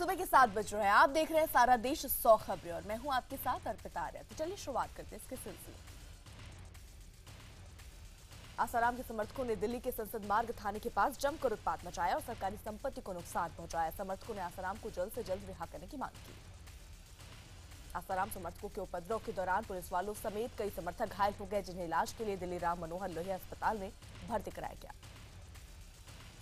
सुबह के 7 बज रहे हैं। आप देख रहे हैं सारा देश 100 खबरें और मैं हूं आपके साथ अर्पिता आर्या। तो चलिए शुरुआत करते हैं इसके सिलसिले। आसाराम के समर्थकों ने दिल्ली के संसद मार्ग थाने के पास जमकर उत्पात मचाया और सरकारी संपत्ति को नुकसान पहुंचाया। समर्थकों ने आसाराम को जल्द से जल्द रिहा करने की मांग की। आसाराम समर्थकों के उपद्रव के दौरान पुलिस वालों समेत कई समर्थक घायल हो गए, जिन्हें इलाज के लिए दिल्ली राम मनोहर लोहिया अस्पताल में भर्ती कराया गया।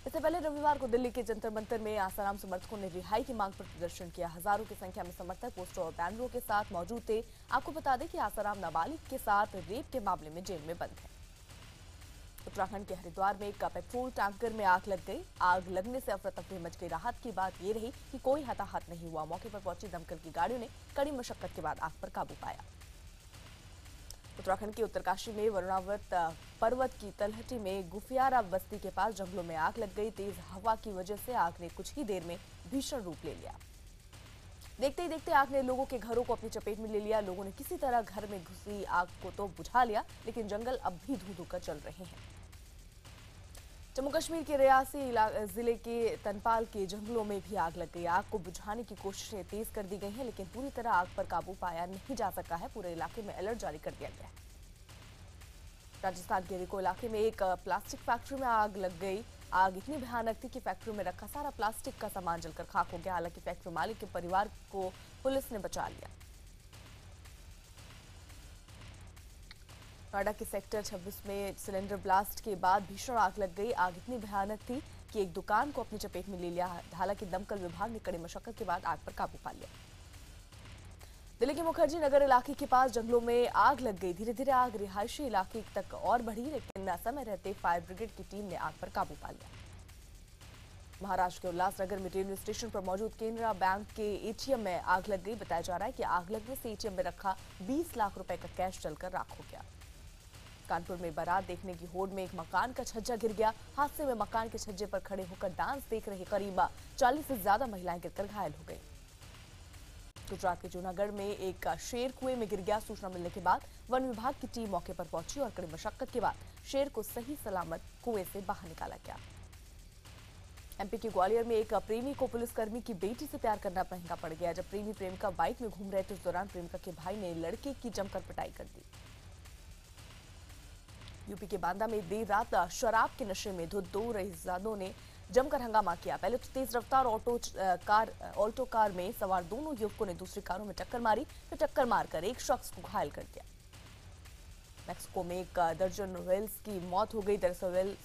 इससे पहले रविवार को दिल्ली के जंतर मंतर में आसाराम समर्थकों ने रिहाई की मांग पर प्रदर्शन किया। हजारों की संख्या में समर्थक पोस्टर और बैनरों के साथ मौजूद थे। आपको बता दें कि आसाराम नाबालिग के साथ रेप के मामले में जेल में बंद है। उत्तराखंड के हरिद्वार में एक पेट्रोल टैंकर में आग लग गई। आग लगने से अफरा तफरी मच गई। राहत की बात यह रही कि कोई हताहत नहीं हुआ। मौके पर पहुंची दमकल की गाड़ियों ने कड़ी मशक्कत के बाद आग पर काबू पाया। उत्तराखंड के उत्तरकाशी में वरुणावत पर्वत की तलहटी में गुफियारा बस्ती के पास जंगलों में आग लग गई। तेज हवा की वजह से आग ने कुछ ही देर में भीषण रूप ले लिया। देखते ही देखते आग ने लोगों के घरों को अपनी चपेट में ले लिया। लोगों ने किसी तरह घर में घुसी आग को तो बुझा लिया, लेकिन जंगल अब भी धू धू कर चल रहे हैं। जम्मू कश्मीर के रियासी जिले के तनपाल के जंगलों में भी आग लग गई। आग को बुझाने की कोशिशें तेज कर दी गई हैं, लेकिन पूरी तरह आग पर काबू पाया नहीं जा सका है। पूरे इलाके में अलर्ट जारी कर दिया गया है। राजस्थान के रिको इलाके में एक प्लास्टिक फैक्ट्री में आग लग गई। आग इतनी भयानक थी कि फैक्ट्री में रखा सारा प्लास्टिक का सामान जलकर खाक हो गया। हालांकि फैक्ट्री मालिक के परिवार को पुलिस ने बचा लिया। नोएडा के सेक्टर 26 में सिलेंडर ब्लास्ट के बाद भीषण आग लग गई। आग इतनी भयानक थी कि एक दुकान को अपनी चपेट में ले लिया। हालांकि दमकल विभाग ने कड़ी मशक्कत के बाद आग पर काबू पा लिया। दिल्ली के मुखर्जी नगर इलाके के पास जंगलों में आग लग गई। धीरे धीरे आग रिहायशी इलाके तक और बढ़ी, लेकिन समय रहते फायर ब्रिगेड की टीम ने आग पर काबू पा लिया। महाराष्ट्र के उल्लासनगर में रेलवे स्टेशन पर मौजूद केनरा बैंक के एटीएम में आग लग गई। बताया जा रहा है कि आग लगने से एटीएम में रखा 20 लाख रुपए का कैश जलकर राख हो गया। कानपुर में बारात देखने की होड़ में एक मकान का छज्जा गिर गया। हादसे में मकान के छज्जे पर खड़े होकर डांस देख रही करीब 40 से ज्यादा महिलाएं गिरकर घायल हो गई। गुजरात के जूनागढ़ में एक शेर कुएं में गिर गया। सूचना मिलने के बाद वन विभाग की टीम मौके पर पहुंची और कड़ी मशक्कत के बाद शेर को सही सलामत कुएं से बाहर निकाला गया। एमपी के ग्वालियर में एक प्रेमी को पुलिसकर्मी की बेटी से प्यार करना महंगा पड़ गया। जब प्रेमी प्रेमिका बाइक में घूम रहे थे, उस दौरान प्रेमिका के भाई ने लड़के की जमकर पिटाई कर दी। यूपी के बांदा में देर रात शराब के नशे में धुत दो रईसजादों ने जमकर हंगामा किया। पहले तो तेज रफ्तार ऑल्टो कार में सवार दोनों युवकों ने दूसरी कारों में टक्कर मारी, फिर टक्कर मारकर एक शख्स को घायल कर दिया। मैक्सिको में एक दर्जन व्हेल्स की मौत हो गई। दरअसल व्हेल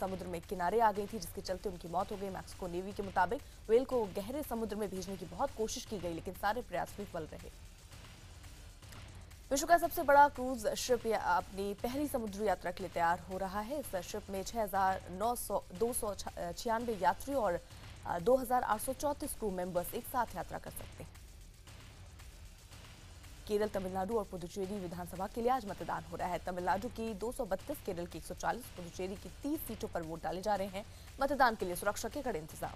समुद्र में किनारे आ गई थी, जिसके चलते उनकी मौत हो गई। मैक्सिको नेवी के मुताबिक व्हेल को गहरे समुद्र में भेजने की बहुत कोशिश की गई, लेकिन सारे प्रयास विफल रहे। विश्व का सबसे बड़ा क्रूज शिप अपनी पहली समुद्री यात्रा के लिए तैयार हो रहा है। इस शिप में 6,296 यात्री और 2,834 क्रू मेंबर्स एक साथ यात्रा कर सकते हैं। केरल, तमिलनाडु और पुदुचेरी विधानसभा के लिए आज मतदान हो रहा है। तमिलनाडु की 232, केरल की 140, पुदुचेरी की 30 सीटों पर वोट डाले जा रहे हैं। मतदान के लिए सुरक्षा के कड़े इंतजाम।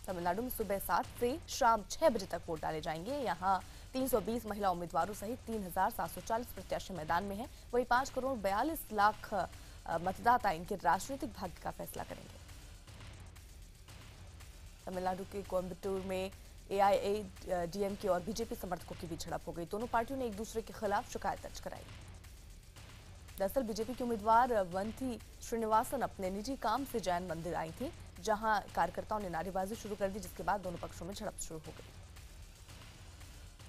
तमिलनाडु में सुबह 7 से शाम 6 बजे तक वोट डाले जाएंगे। यहाँ 320 महिला उम्मीदवारों सहित 3,740 प्रत्याशी मैदान में हैं। वहीं 5 करोड़ 42 लाख मतदाता इनके राजनीतिक भाग्य का फैसला करेंगे। तमिलनाडु के कोयम्बटूर में एआईएडीएमके और बीजेपी समर्थकों की बीच झड़प हो गई। दोनों पार्टियों ने एक दूसरे के खिलाफ शिकायत दर्ज कराई। दरअसल बीजेपी के उम्मीदवार वंथी श्रीनिवासन अपने निजी काम से जैन मंदिर आई थी, जहां कार्यकर्ताओं ने नारेबाजी शुरू कर दी, जिसके बाद दोनों पक्षों में झड़प शुरू हो गई।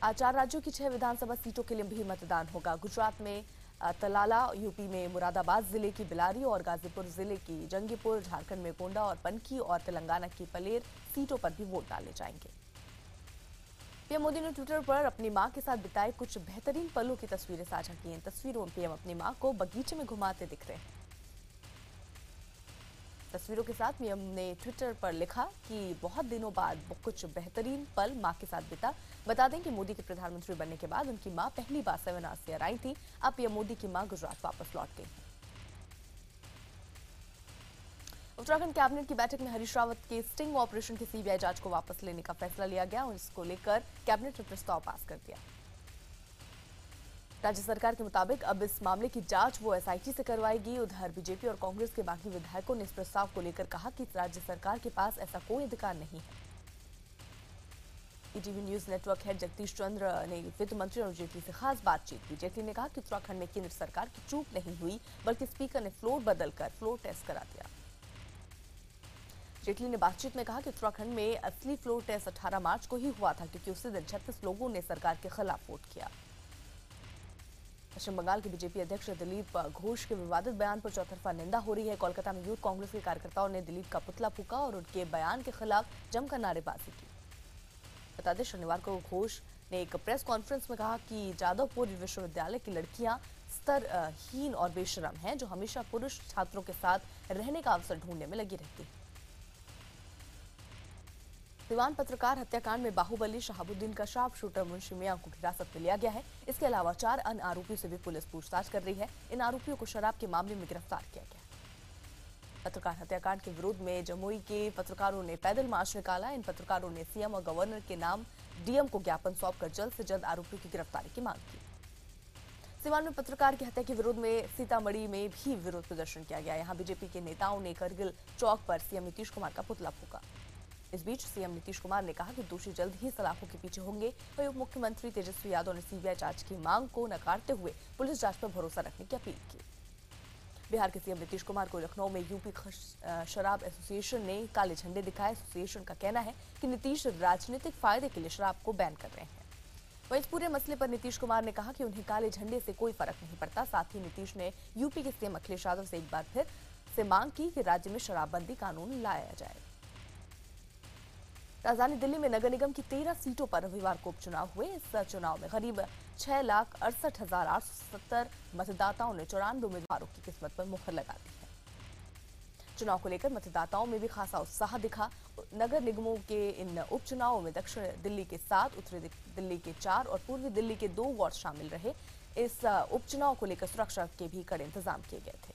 आज 4 राज्यों की 6 विधानसभा सीटों के लिए भी मतदान होगा। गुजरात में तलाला, यूपी में मुरादाबाद जिले की बिलारी और गाजीपुर जिले की जंगीपुर, झारखंड में गोंडा और पनकी और तेलंगाना की पलेर सीटों पर भी वोट डाले जाएंगे। पीएम मोदी ने ट्विटर पर अपनी मां के साथ बिताए कुछ बेहतरीन पलों की तस्वीरें साझा की हैं। तस्वीरों में पीएम अपनी मां को बगीचे में घुमाते दिख रहे हैं। तस्वीरों के साथ पीएम ने ट्विटर पर लिखा कि बहुत दिनों बाद कुछ बेहतरीन पल मां के साथ बिता। बता दें कि मोदी के प्रधानमंत्री बनने के बाद उनकी मां पहली बार सेमिनार से आई थी। अब पीएम मोदी की मां गुजरात वापस लौट गई। उत्तराखंड कैबिनेट की बैठक में हरीश रावत के स्टिंग ऑपरेशन की सीबीआई जांच को वापस लेने का फैसला लिया गया और इसको लेकर कैबिनेट ने प्रस्ताव पास कर दिया। राज्य सरकार के मुताबिक अब इस मामले की जांच वो एसआईटी से करवाएगी। उधर बीजेपी और कांग्रेस के बाकी विधायकों ने इस प्रस्ताव को लेकर कहा कि राज्य सरकार के पास ऐसा कोई अधिकार नहीं है। ETV news network head Jagdish Chandra ने वित्त मंत्री अरुण जेटली से खास बातचीत की। जेटली ने कहा कि उत्तराखंड में केंद्र सरकार की चूक नहीं हुई, बल्कि स्पीकर ने फ्लोर बदलकर फ्लोर टेस्ट करा दिया। जेटली ने बातचीत में कहा कि उत्तराखंड में असली फ्लोर टेस्ट 18 मार्च को ही हुआ था, क्योंकि उसी दिन 36 लोगों ने सरकार के खिलाफ वोट किया। पश्चिम बंगाल के बीजेपी अध्यक्ष दिलीप घोष के विवादित बयान पर चौतरफा निंदा हो रही है। कोलकाता में यूथ कांग्रेस के कार्यकर्ताओं ने दिलीप का पुतला फूंका और उनके बयान के खिलाफ जमकर नारेबाजी की। बता दें, शनिवार को घोष ने एक प्रेस कॉन्फ्रेंस में कहा कि जादवपुर विश्वविद्यालय की लड़कियां स्तरहीन और बेशरम हैं, जो हमेशा पुरुष छात्रों के साथ रहने का अवसर ढूंढने में लगी रहती। दीवान पत्रकार हत्याकांड में बाहुबली शहाबुद्दीन का शार्प शूटर मुंशी मियां को हिरासत में लिया गया है। इसके अलावा 4 अन्य आरोपियों से भी पुलिस पूछताछ कर रही है। इन आरोपियों को शराब के मामले में गिरफ्तार किया गया। पत्रकार हत्याकांड के विरोध में जमुई के पत्रकारों ने पैदल मार्च निकाला। इन पत्रकारों ने सीएम और गवर्नर के नाम डीएम को ज्ञापन सौंपकर जल्द से जल्द आरोपियों की गिरफ्तारी की मांग की। सीवान में पत्रकार की हत्या के विरोध में सीतामढ़ी में भी विरोध प्रदर्शन किया गया। यहाँ बीजेपी के नेताओं ने करगिल चौक पर सीएम नीतीश कुमार का पुतला फूंका। इस बीच सीएम नीतीश कुमार ने कहा कि दोषी जल्द ही सलाखों के पीछे होंगे। वहीं उप मुख्यमंत्री तेजस्वी यादव ने सीबीआई जांच की मांग को नकारते हुए पुलिस जांच पर भरोसा रखने की अपील की। बिहार के सीएम नीतीश कुमार को लखनऊ में यूपी शराब एसोसिएशन ने काले झंडे दिखाए। एसोसिएशन का कहना है कि नीतीश राजनीतिक फायदे के लिए शराब को बैन कर रहे हैं। वहीं इस पूरे मसले पर नीतीश कुमार ने कहा कि उन्हें काले झंडे से कोई फर्क नहीं पड़ता। साथ ही नीतीश ने यूपी के सीएम अखिलेश यादव से एक बार फिर से मांग की कि राज्य में शराबबंदी कानून लाया जाए। राजधानी दिल्ली में नगर निगम की 13 सीटों पर रविवार को उपचुनाव हुए। इस चुनाव में करीब 6,68,870 मतदाताओं ने 94 उम्मीदवारों की किस्मत पर मुहर लगा दी है। चुनाव को लेकर मतदाताओं में भी खासा उत्साह दिखा। नगर निगमों के इन उपचुनावों में दक्षिण दिल्ली के 7, उत्तरी दिल्ली के 4 और पूर्वी दिल्ली के 2 वार्ड शामिल रहे। इस उपचुनाव को लेकर सुरक्षा के भी कड़े इंतजाम किए गए थे।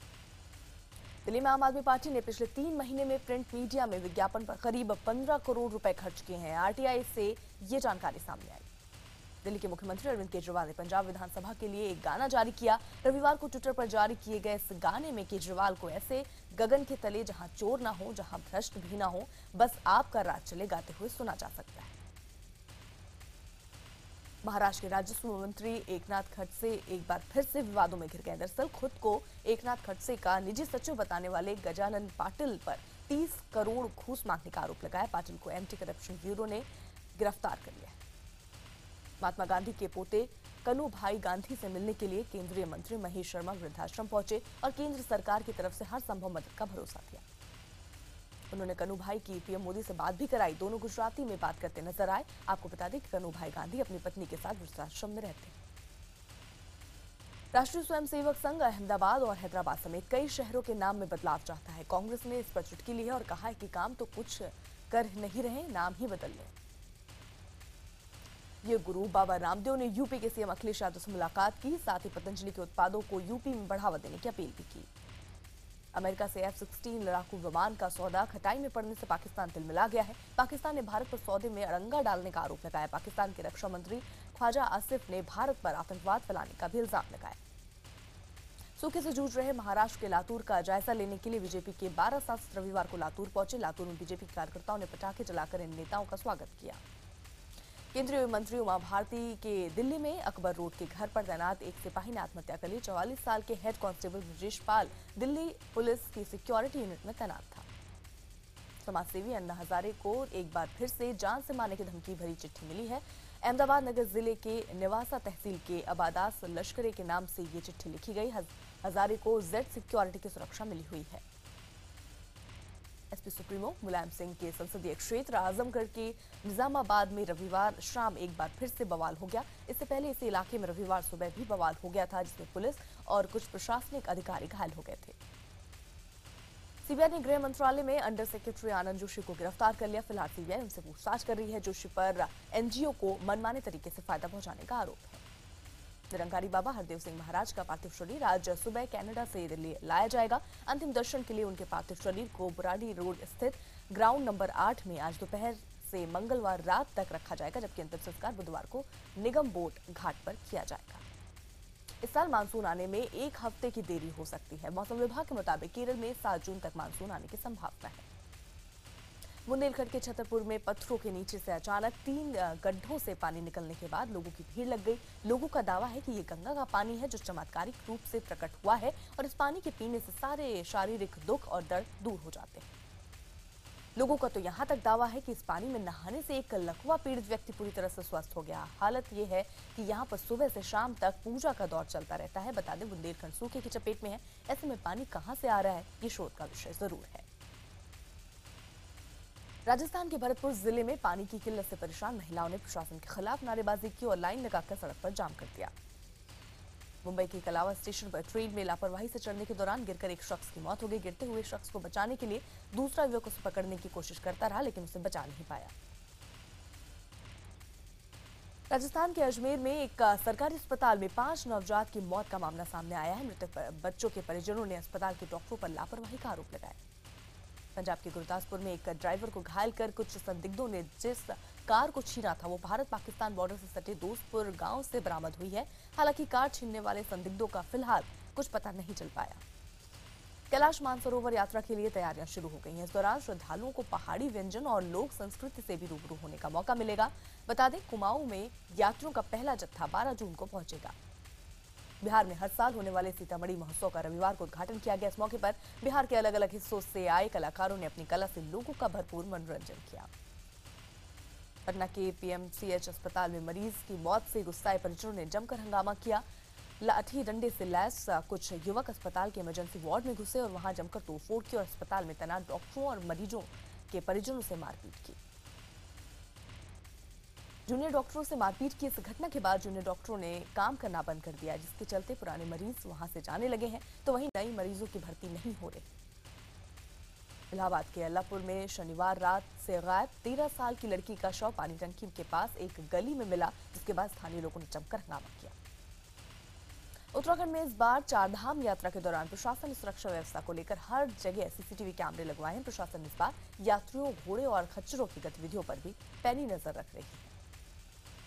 दिल्ली में आम आदमी पार्टी ने पिछले 3 महीने में प्रिंट मीडिया में विज्ञापन पर करीब 15 करोड़ रुपए खर्च किए हैं। आरटीआई से ये जानकारी सामने आई। दिल्ली के मुख्यमंत्री अरविंद केजरीवाल ने पंजाब विधानसभा के लिए एक गाना जारी किया। रविवार को ट्विटर पर जारी किए गए इस गाने में केजरीवाल को ऐसे गगन के तले जहां चोर ना हो, जहां भ्रष्ट भी ना हो, बस आपका राज चले गाते हुए सुना जा सकता है। महाराष्ट्र के राजस्व मंत्री एकनाथ खडसे एक बार फिर से विवादों में घिर गए। दरअसल खुद को एकनाथ खडसे का निजी सचिव बताने वाले गजानन पाटिल पर 30 करोड़ घूस मांगने का आरोप लगाया। पाटिल को एंटी करप्शन ब्यूरो ने गिरफ्तार कर लिया। महात्मा गांधी के पोते कन्हू भाई गांधी से मिलने के लिए केंद्रीय मंत्री महेश शर्मा वृद्धाश्रम पहुंचे और केंद्र सरकार की तरफ से हर संभव मदद का भरोसा दिया। उन्होंने कन्हू भाई की पीएम मोदी से बात भी कराई। दोनों गुजराती में बात करते नजर आए। आपको बता दें कि कन्हू भाई गांधी अपनी पत्नी के साथ वृद्धाश्रम में रहते हैं। राष्ट्रीय स्वयंसेवक संघ अहमदाबाद और हैदराबाद समेत कई शहरों के नाम में बदलाव चाहता है। कांग्रेस ने इस पर चुटकी ली है और कहा है कि काम तो कुछ कर नहीं रहे, नाम ही बदल लें। ये गुरु बाबा रामदेव ने यूपी के सीएम अखिलेश यादव से मुलाकात की। साथ ही पतंजलि के उत्पादों को यूपी में बढ़ावा देने की अपील भी की। अमेरिका से F-16 लड़ाकू विमान का सौदा खटाई में पड़ने से पाकिस्तान तिलमिला गया है। पाकिस्तान ने भारत पर सौदे में अड़ंगा डालने का आरोप लगाया। पाकिस्तान के रक्षा मंत्री ख्वाजा आसिफ ने भारत पर आतंकवाद फैलाने का भी इल्जाम लगाया। सूखे से जूझ रहे महाराष्ट्र के लातूर का जायजा लेने के लिए बीजेपी के 12 सांसद रविवार को लातूर पहुंचे। लातूर में बीजेपी कार्यकर्ताओं ने पटाखे जलाकर इन नेताओं का स्वागत किया। केंद्रीय मंत्री उमा भारती के दिल्ली में अकबर रोड के घर पर तैनात एक सिपाही ने आत्महत्या कर ली। 44 साल के हेड कांस्टेबल ब्रजेश पाल दिल्ली पुलिस की सिक्योरिटी यूनिट में तैनात था। समाजसेवी अन्ना हजारे को एक बार फिर से जान से मारने की धमकी भरी चिट्ठी मिली है। अहमदाबाद नगर जिले के निवासा तहसील के अबादास लश्करे के नाम से ये चिट्ठी लिखी गई। हजारे को जेड सिक्योरिटी की सुरक्षा मिली हुई है। एसपी सुप्रीमो मुलायम सिंह के संसदीय क्षेत्र आजमगढ़ के निजामाबाद में रविवार शाम एक बार फिर से बवाल हो गया। इससे पहले इस इलाके में रविवार सुबह भी बवाल हो गया था, जिसमें पुलिस और कुछ प्रशासनिक अधिकारी घायल हो गए थे। सीबीआई ने गृह मंत्रालय में अंडर सेक्रेटरी आनंद जोशी को गिरफ्तार कर लिया। फिलहाल सीबीआई उनसे पूछताछ कर रही है। जोशी पर एनजीओ को मनमाने तरीके से फायदा पहुंचाने का आरोप है। निरंकारी बाबा हरदेव सिंह महाराज का पार्थिव शरीर आज सुबह कनाडा से दिल्ली लाया जाएगा। अंतिम दर्शन के लिए उनके पार्थिव शरीर को बुराड़ी रोड स्थित ग्राउंड नंबर 8 में आज दोपहर से मंगलवार रात तक रखा जाएगा, जबकि अंतिम संस्कार बुधवार को निगम बोट घाट पर किया जाएगा। इस साल मानसून आने में 1 हफ्ते की देरी हो सकती है। मौसम विभाग के मुताबिक केरल में 7 जून तक मानसून आने की संभावना है। बुंदेलखंड के छतरपुर में पत्थरों के नीचे से अचानक 3 गड्ढों से पानी निकलने के बाद लोगों की भीड़ लग गई। लोगों का दावा है कि ये गंगा का पानी है जो चमत्कारिक रूप से प्रकट हुआ है और इस पानी के पीने से सारे शारीरिक दुख और दर्द दूर हो जाते हैं। लोगों का तो यहाँ तक दावा है कि इस पानी में नहाने से एक लकवा पीड़ित व्यक्ति पूरी तरह से स्वस्थ हो गया। हालत ये है कि यहाँ पर सुबह से शाम तक पूजा का दौर चलता रहता है। बता दें, बुंदेलखंड सूखे की चपेट में है। ऐसे में पानी कहाँ से आ रहा है, ये शोध का विषय जरूर है। राजस्थान के भरतपुर जिले में पानी की किल्लत से परेशान महिलाओं ने प्रशासन के खिलाफ नारेबाजी की और लाइन लगाकर सड़क पर जाम कर दिया। मुंबई के कलावा स्टेशन पर ट्रेन में लापरवाही से चढ़ने के दौरान गिरकर एक शख्स की मौत हो गई। गिरते हुए शख्स को बचाने के लिए दूसरा युवक उसे पकड़ने की कोशिश करता रहा, लेकिन उसे बचा नहीं पाया। राजस्थान के अजमेर में एक सरकारी अस्पताल में 5 नवजात की मौत का मामला सामने आया है। मृतक बच्चों के परिजनों ने अस्पताल के डॉक्टरों पर लापरवाही का आरोप लगाया। पंजाब के गुरदासपुर में एक ड्राइवर को घायल कर कुछ संदिग्धों ने जिस कार को छीना था वो भारत पाकिस्तान बॉर्डर से सटे दोस्तपुर गांव से बरामद हुई है। हालांकि कार छीनने वाले संदिग्धों का फिलहाल कुछ पता नहीं चल पाया। कैलाश मानसरोवर यात्रा के लिए तैयारियां शुरू हो गई हैं। इस दौरान श्रद्धालुओं को पहाड़ी व्यंजन और लोक संस्कृति से भी रूबरू होने का मौका मिलेगा। बता दें, कुमाऊं में यात्रियों का पहला जत्था 12 जून को पहुंचेगा। बिहार में हर साल होने वाले सीतामढ़ी महोत्सव का रविवार को उद्घाटन किया गया। इस मौके पर बिहार के अलग अलग हिस्सों से आए कलाकारों ने अपनी कला से लोगों का भरपूर मनोरंजन किया। पटना के पीएमसीएच अस्पताल में मरीज की मौत से गुस्साए परिजनों ने जमकर हंगामा किया। लाठी डंडे से लैस कुछ युवक अस्पताल के इमरजेंसी वार्ड में घुसे और वहां जमकर तोड़फोड़ की और अस्पताल में तैनात डॉक्टरों और मरीजों के परिजनों से मारपीट की। जूनियर डॉक्टरों से मारपीट की इस घटना के बाद जूनियर डॉक्टरों ने काम करना बंद कर दिया, जिसके चलते पुराने मरीज वहां से जाने लगे हैं, तो वहीं नई मरीजों की भर्ती नहीं हो रही। इलाहाबाद के अल्लापुर में शनिवार रात से गायब 13 साल की लड़की का शव पानी टंकी के पास एक गली में मिला, जिसके बाद स्थानीय लोगों ने जमकर हंगामा किया। उत्तराखंड में इस बार चारधाम यात्रा के दौरान प्रशासन ने सुरक्षा व्यवस्था को लेकर हर जगह सीसीटीवी कैमरे लगवाए हैं। प्रशासन इस बार यात्रियों, घोड़े और खच्चरों की गतिविधियों पर भी पैनी नजर रख रही है।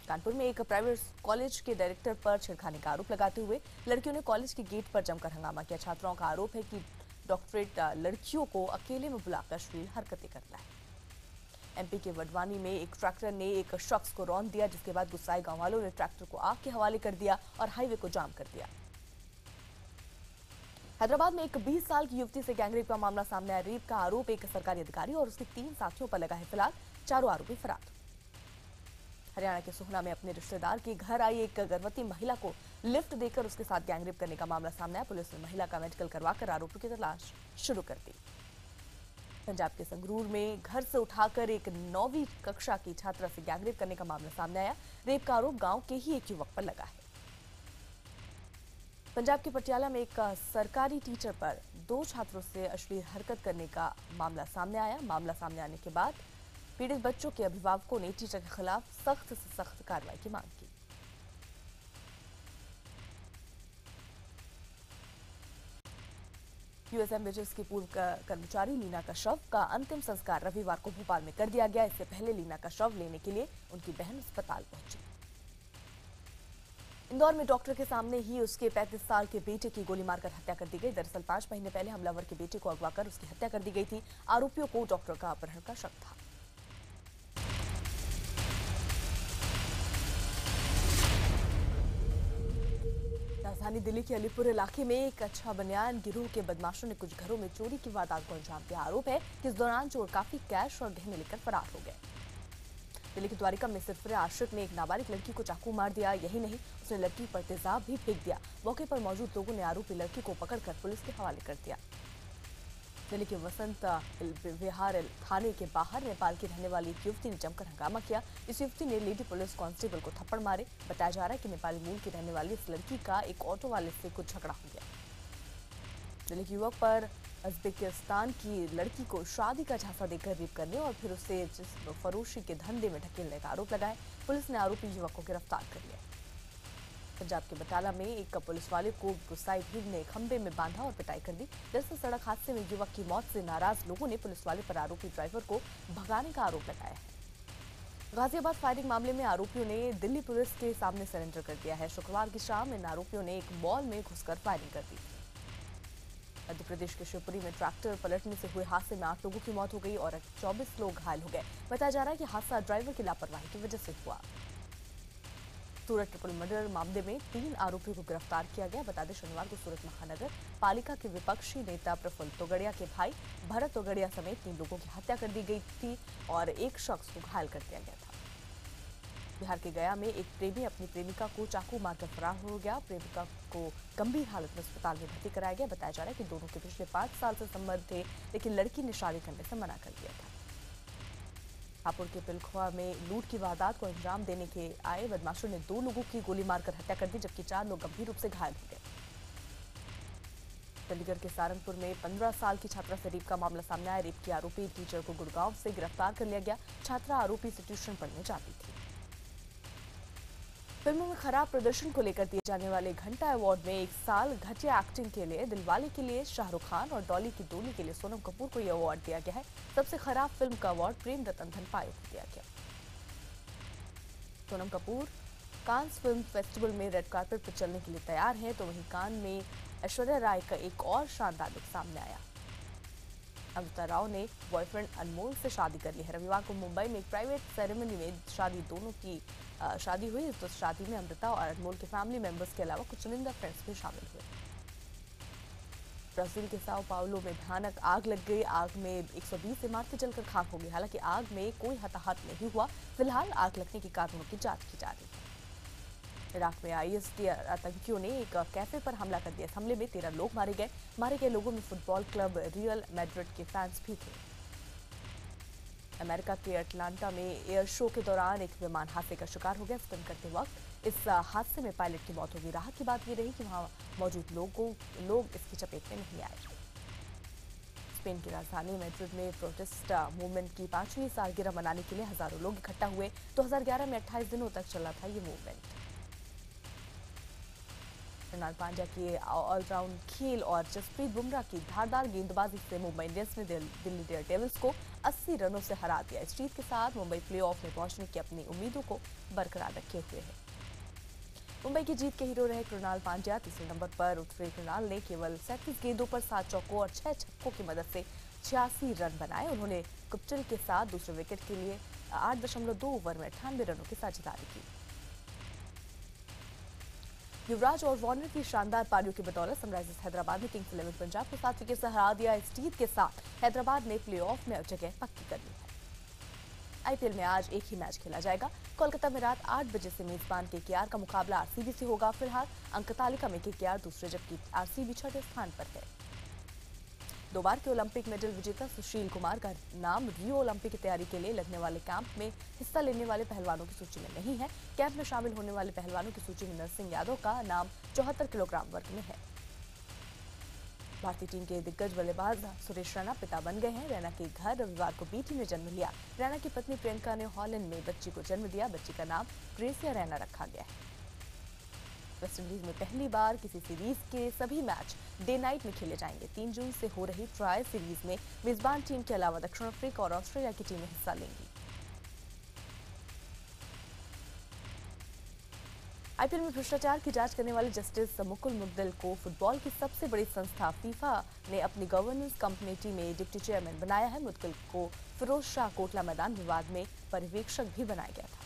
कानपुर में एक प्राइवेट कॉलेज के डायरेक्टर पर छेड़खानी का आरोप लगाते हुए लड़कियों ने कॉलेज के गेट पर जमकर हंगामा किया। छात्राओं का आरोप है कि डॉक्टरेट लड़कियों को अकेले में बुलाकर अश्लील हरकतें करता है। एमपी के वडवानी में एक ट्रैक्टर ने एक शख्स को रौंद दिया, जिसके बाद गुस्साए गांव वालों ने ट्रैक्टर को आग के हवाले कर दिया और हाईवे को जाम कर दिया। हैदराबाद में एक 20 साल की युवती से गैंगरेप का मामला सामने आया। रेप का आरोप एक सरकारी अधिकारी और उसके 3 साथियों पर लगा है। फिलहाल चारों आरोपी फरार। हरियाणा के सोहना में अपने रिश्तेदार के घर आई एक गर्भवती महिला को लिफ्ट देकर उसके साथ गैंगरेप करने का मामला सामने आया। पुलिस ने महिला का मेडिकल करवाकर आरोपी की तलाश शुरू कर दी। पंजाब के संगरूर में घर से उठाकर एक 9वीं कक्षा की छात्रा से गैंगरेप करने का मामला सामने आया। रेप का आरोप गांव के ही एक युवक पर लगा है। पंजाब के पटियाला में एक सरकारी टीचर पर 2 छात्रों से अश्लील हरकत करने का मामला सामने आया। मामला सामने आने के बाद पीड़ित बच्चों के अभिभावकों ने टीचर के खिलाफ सख्त से सख्त कार्रवाई की मांग की। यूएसएम बेजर्स की पूर्व कर्मचारी लीना कश्यप का अंतिम संस्कार रविवार को भोपाल में कर दिया गया। इससे पहले लीना का शव लेने के लिए उनकी बहन अस्पताल पहुंची। इंदौर में डॉक्टर के सामने ही उसके 35 साल के बेटे की गोली मारकर हत्या कर दी गई। दरअसल 5 महीने पहले हमलावर के बेटे को अगवा कर उसकी हत्या कर दी गई थी। आरोपियों को डॉक्टर का अपहरण का शक था। राजधानी दिल्ली के अलीपुर इलाके में एक अच्छा बनियान गिरोह के बदमाशों ने कुछ घरों में चोरी की वारदात को अंजाम दिया। आरोप है कि इस दौरान चोर काफी कैश और गहने लेकर फरार हो गए। दिल्ली के द्वारिका में सिरफिरे आशिक ने एक नाबालिग लड़की को चाकू मार दिया। यही नहीं, उसने लड़की पर तेजाब भी फेंक दिया। मौके पर मौजूद लोगों ने आरोपी लड़की को पकड़कर पुलिस के हवाले कर दिया। दिल्ली के वसंत विहार थाने के बाहर नेपाल की रहने वाली एक युवती ने जमकर हंगामा किया। इस युवती ने लेडी पुलिस कांस्टेबल को थप्पड़ मारे। बताया जा रहा है कि नेपाली मूल की रहने वाली इस लड़की का एक ऑटो वाले से कुछ झगड़ा हो गया। दिल्ली के युवक पर उज्बेकिस्तान की लड़की को शादी का झांसा देकर रेप करने और फिर उसे जिस्म फरोशी के धंधे में ढकेलने का आरोप लगाया। पुलिस ने आरोपी युवक को गिरफ्तार कर लिया। पंजाब के बटाला में एक पुलिस वाले को गुस्साई भीड़ ने खंबे में बांधा और पिटाई कर दी। दरअसल सड़क हादसे में युवक की मौत से नाराज लोगों ने पुलिस वाले पर आरोपी ड्राइवर को भगाने का आरोप लगाया है। गाजियाबाद फायरिंग मामले में आरोपियों ने दिल्ली पुलिस के सामने सरेंडर कर दिया है। शुक्रवार की शाम इन आरोपियों ने एक मॉल में घुसकर फायरिंग कर दी। मध्य प्रदेश के शिवपुरी में ट्रैक्टर पलटने से हुए हादसे में 8 लोगों की मौत हो गई और 24 लोग घायल हो गए। बताया जा रहा है कि हादसा ड्राइवर की लापरवाही की वजह से हुआ। सूरत ट्रिपल मर्डर मामले में 3 आरोपियों को गिरफ्तार किया गया। बता दें, शनिवार को सूरत महानगर पालिका के विपक्षी नेता प्रफुल्ल तोगड़िया के भाई भरत तोगड़िया समेत 3 लोगों की हत्या कर दी गई थी और एक शख्स को घायल कर दिया गया था। बिहार के गया में एक प्रेमी अपनी प्रेमिका को चाकू मारकर फरार हो गया। प्रेमिका को गंभीर हालत में अस्पताल में भर्ती कराया गया। बताया जा रहा है कि दोनों के पिछले 5 साल से संबंध थे, लेकिन लड़की ने शादी करने से मना कर दिया था। हापुड़ के पिलखुआ में लूट की वारदात को अंजाम देने के आए बदमाशों ने 2 लोगों की गोली मारकर हत्या कर दी, जबकि 4 लोग गंभीर रूप से घायल हो गए। चंडीगढ़ के सहारनपुर में 15 साल की छात्रा से रेप का मामला सामने आया। रेप की आरोपी टीचर को गुड़गांव से गिरफ्तार कर लिया गया। छात्रा आरोपी से ट्यूशन पढ़ने जाती थी। फिल्मों में खराब प्रदर्शन को लेकर दिए जाने वाले घंटा अवार्ड में 1 साल घटिया एक्टिंग के लिए दिलवाले के लिए शाहरुख खान और डॉली की डोली के लिए सोनम कपूर को यह अवार्ड दिया गया है। सबसे खराब फिल्म का अवार्ड प्रेम रतन धन पायो को दिया गया। Sonam Kapoor Cannes film festival में रेड कार्पेट पर चलने के लिए तैयार हैं, तो वहीं कान में ऐश्वर्या राय का एक और शानदार लुक सामने आया। अमृता राव ने बॉयफ्रेंड अनमोल से शादी कर ली है। रविवार को मुंबई में एक प्राइवेट सेरेमनी में दोनों की शादी हुई। तो शादी में अमृता और अनमोल के फैमिली मेंबर्स के अलावा कुछ चुनिंदा फ्रेंड्स भी शामिल हुए। ब्राजील के साओ पाउलो में भयानक आग लग गई। आग में 120 इमारतें जलकर खाक हो गई। हालांकि आग में कोई हताहत नहीं हुआ। फिलहाल आग लगने के कारणों की जांच की जा रही है। इराक में आईएसटी आतंकियों ने एक कैफे पर हमला कर दिया। इस हमले में 13 लोग मारे गए। मारे गए लोगों में फुटबॉल क्लब रियल मैड्रिड के फैंस भी थे। अमेरिका के अटलांटा में एयर शो के दौरान एक विमान हादसे का शिकार हो गया। स्पिन करते वक्त इस हादसे में पायलट की मौत हो गई। राहत की बात यह रही कि वहां मौजूद लोग इसकी चपेट में नहीं आए। स्पेन की राजधानी मैड्रिड में प्रोटेस्ट मूवमेंट की 5वीं सालगिरह मनाने के लिए हजारों लोग इकट्ठा हुए। 2011 में 28 दिनों तक चला था ये मूवमेंट। कृणाल पांड्या के ऑलराउंड खेल और जसप्रीत बुमराह की धारदार गेंदबाजी से मुंबई इंडियंस ने दिल्ली डेयरडेविल्स को 80 रनों से हरा दिया। इस जीत के साथ मुंबई प्लेऑफ में पहुंचने की अपनी उम्मीदों को बरकरार रखे हुए है। मुंबई की जीत के हीरो रहे कृणाल पांड्या। तीसरे नंबर पर उतरे कृणाल ने केवल 37 गेंदों पर 7 चौकों और 6 छक्कों की मदद से 86 रन बनाए। उन्होंने गुप्टिल के साथ दूसरे विकेट के लिए 8.2 ओवर में 98 रनों की साझेदारी की। युवराज और वार्नर की शानदार पारियों की बदौलत सनराइजर्स हैदराबाद ने किंग्स 11 पंजाब को 7 विकेट से हरा दिया। इस जीत के साथ हैदराबाद ने प्लेऑफ में जगह पक्की कर ली है। आईपीएल में आज एक ही मैच खेला जाएगा। कोलकाता में रात 8 बजे से मेजबान केकेआर का मुकाबला आरसीबी से होगा। फिलहाल अंक तालिका में केकेआर दूसरे, जबकि आरसीबी छठे स्थान पर है। 2 बार के ओलंपिक मेडल विजेता सुशील कुमार का नाम रियो ओलंपिक की तैयारी के लिए लगने वाले कैंप में हिस्सा लेने वाले पहलवानों की सूची में नहीं है। कैंप में शामिल होने वाले पहलवानों की सूची में नरसिंह यादव का नाम 74 किलोग्राम वर्ग में है। भारतीय टीम के दिग्गज बल्लेबाज सुरेश रैना पिता बन गए हैं। रैना के घर रविवार को बेटी ने जन्म लिया। रैना की पत्नी प्रियंका ने हॉलैंड में बच्ची को जन्म दिया। बच्ची का नाम ग्रेसिया रैना रखा गया है। वेस्टइंडीज में पहली बार किसी सीरीज के सभी मैच डे नाइट में खेले जाएंगे। 3 जून से हो रही ट्रायल सीरीज में मेजबान टीम के अलावा दक्षिण अफ्रीका और ऑस्ट्रेलिया की टीमें हिस्सा लेंगी। आईपीएल में भ्रष्टाचार की जांच करने वाले जस्टिस मुकुल मुग्दल को फुटबॉल की सबसे बड़ी संस्था फीफा ने अपनी गवर्नेंस कमेटी में डिप्टी चेयरमैन बनाया है। मुग्दल को फिरोज शाह कोटला मैदान विवाद में पर्यवेक्षक भी बनाया गया था।